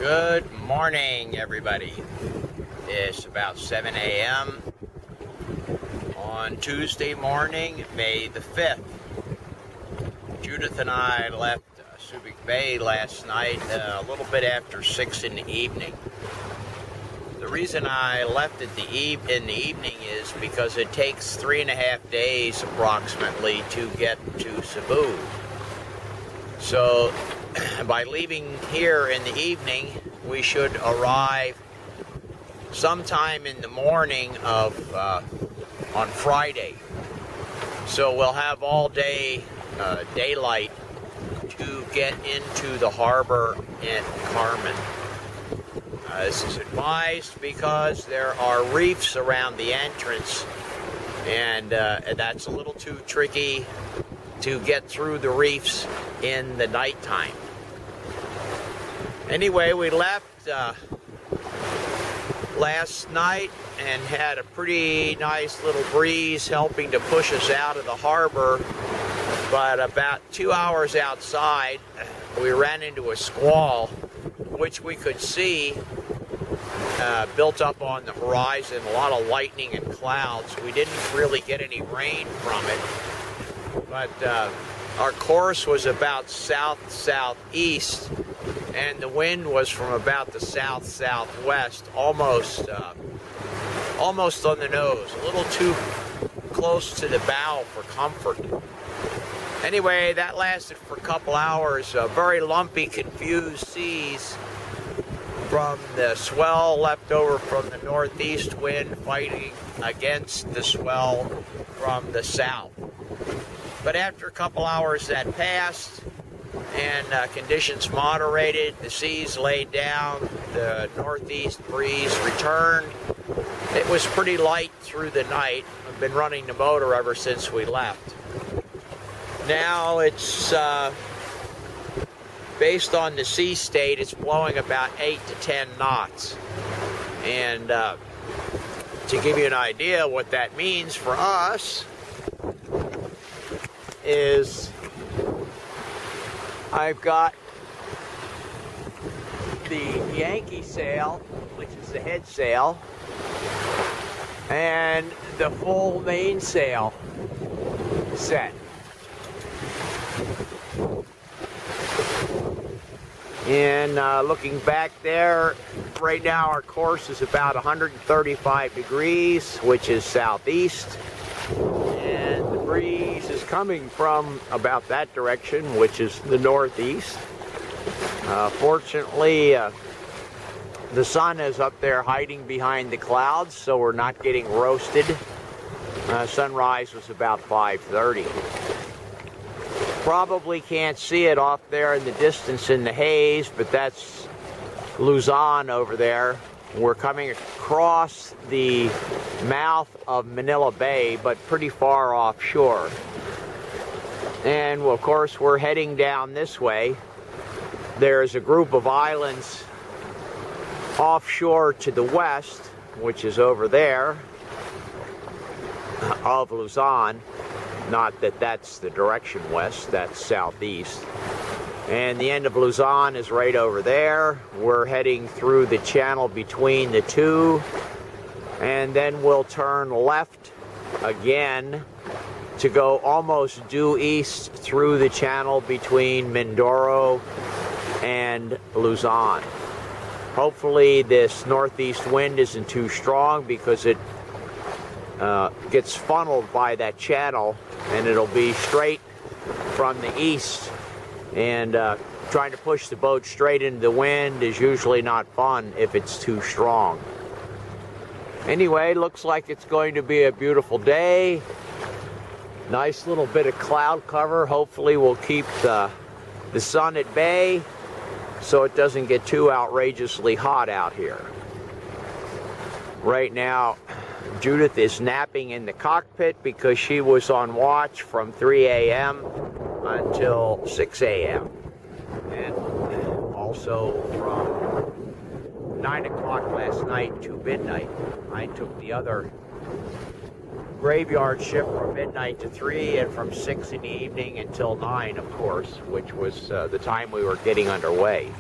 Good morning, everybody. It's about 7 a.m. on Tuesday morning, May the 5th. Judith and I left Subic Bay last night a little bit after 6 in the evening. The reason I left it in the evening is because it takes 3.5 days approximately to get to Cebu. So by leaving here in the evening, we should arrive sometime in the morning of on Friday. So we'll have all day daylight to get into the harbor in Carmen. This is advised because there are reefs around the entrance, and that's a little too tricky to get through the reefs in the nighttime. Anyway, we left last night and had a pretty nice little breeze helping to push us out of the harbor. But about 2 hours outside, we ran into a squall, which we could see built up on the horizon, a lot of lightning and clouds. We didn't really get any rain from it, but our course was about south-southeast, and the wind was from about the south-southwest, almost on the nose, a little too close to the bow for comfort. Anyway, that lasted for a couple hours. Very lumpy, confused seas from the swell left over from the northeast wind fighting against the swell from the south. But after a couple hours that passed and conditions moderated, the seas laid down, the northeast breeze returned. It was pretty light through the night. I've been running the motor ever since we left. Now it's based on the sea state, it's blowing about 8 to 10 knots. And to give you an idea what that means for us is I've got the Yankee sail, which is the head sail, and the full mainsail set. And looking back there, right now our course is about 135 degrees, which is southeast. And the breeze is coming from about that direction, which is the northeast. Fortunately, the sun is up there hiding behind the clouds, so we're not getting roasted. Sunrise was about 5:30. Probably can't see it off there in the distance in the haze, but that's Luzon over there. We're coming across the mouth of Manila Bay, but pretty far offshore. And of course, we're heading down this way. There's a group of islands offshore to the west, which is over there, of Luzon. Not that that's the direction west, that's southeast. And the end of Luzon is right over there. We're heading through the channel between the two, and then we'll turn left again to go almost due east through the channel between Mindoro and Luzon. Hopefully this northeast wind isn't too strong because it gets funneled by that channel, and it'll be straight from the east. And trying to push the boat straight into the wind is usually not fun if it's too strong. Anyway, looks like it's going to be a beautiful day. Nice little bit of cloud cover. Hopefully we'll keep the sun at bay so it doesn't get too outrageously hot out here. Right now, Judith is napping in the cockpit because she was on watch from 3 a.m. until 6 a.m. and also from 9 o'clock last night to midnight. I took the other graveyard shift from midnight to 3 and from 6 in the evening until 9, of course, which was the time we were getting underway.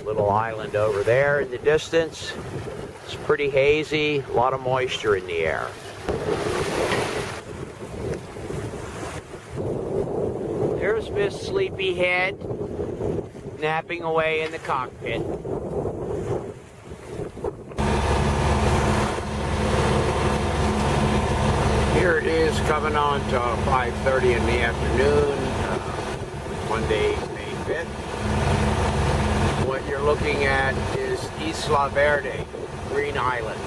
Little island over there in the distance. It's pretty hazy, a lot of moisture in the air. There's Miss Sleepyhead napping away in the cockpit. Here it is coming on to 5:30 in the afternoon, Monday, May 5th. What you're looking at is Isla Verde, Green Island.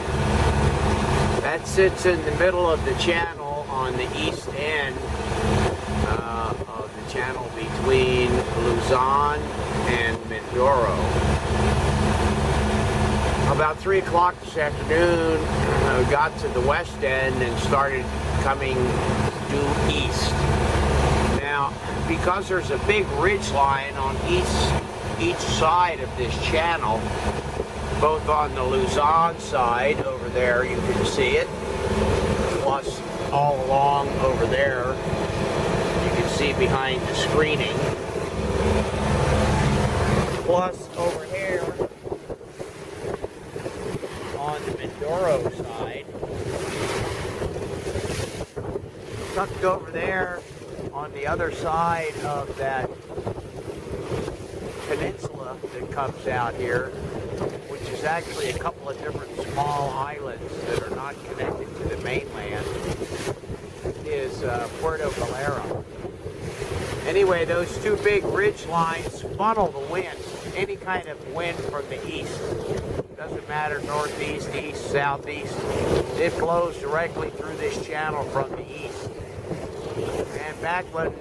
That sits in the middle of the channel on the east end of the channel between Luzon and Mindoro. About 3 o'clock this afternoon, we got to the west end and started coming due east. Now, because there's a big ridge line on each side of this channel, both on the Luzon side over there, you can see it, plus all along over there, you can see behind the screening, plus over here on the Mindoro side, tucked over there on the other side of that peninsula that comes out here, which is actually a couple of different small islands that are not connected to the mainland, is Puerto Valero. Anyway, those two big ridge lines funnel the wind, any kind of wind from the east. Doesn't matter, northeast, east, southeast. It blows directly through this channel from the east. And back when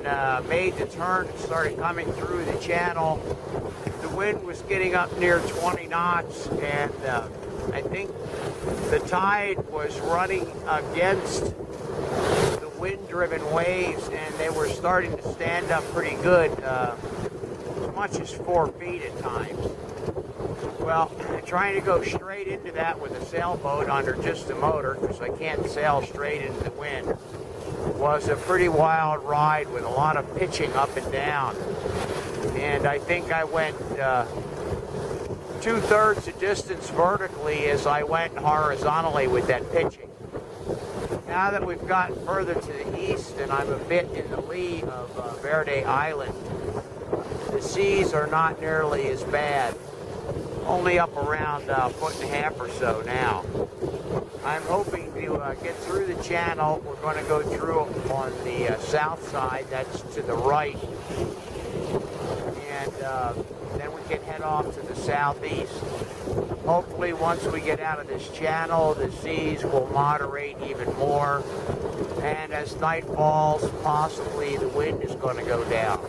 made the turn and started coming through the channel, the wind was getting up near 20 knots, and I think the tide was running against the wind-driven waves, and they were starting to stand up pretty good, as much as 4 feet at times. Well, trying to go straight into that with a sailboat under just a motor, because I can't sail straight into the wind, was a pretty wild ride with a lot of pitching up and down. And I think I went 2/3 the distance vertically as I went horizontally with that pitching. Now that we've gotten further to the east and I'm a bit in the lee of Verde Island, the seas are not nearly as bad. Only up around 1.5 feet or so now. I'm hoping to get through the channel. We're going to go through on the south side, that's to the right. And then we can head off to the southeast. Hopefully once we get out of this channel, the seas will moderate even more. And as night falls, possibly the wind is going to go down.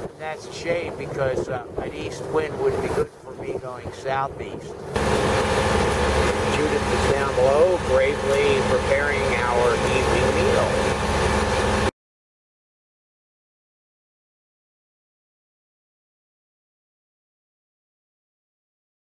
And that's a shame, because an east wind would be good for me going southeast. Judith is down below, bravely preparing our evening meal.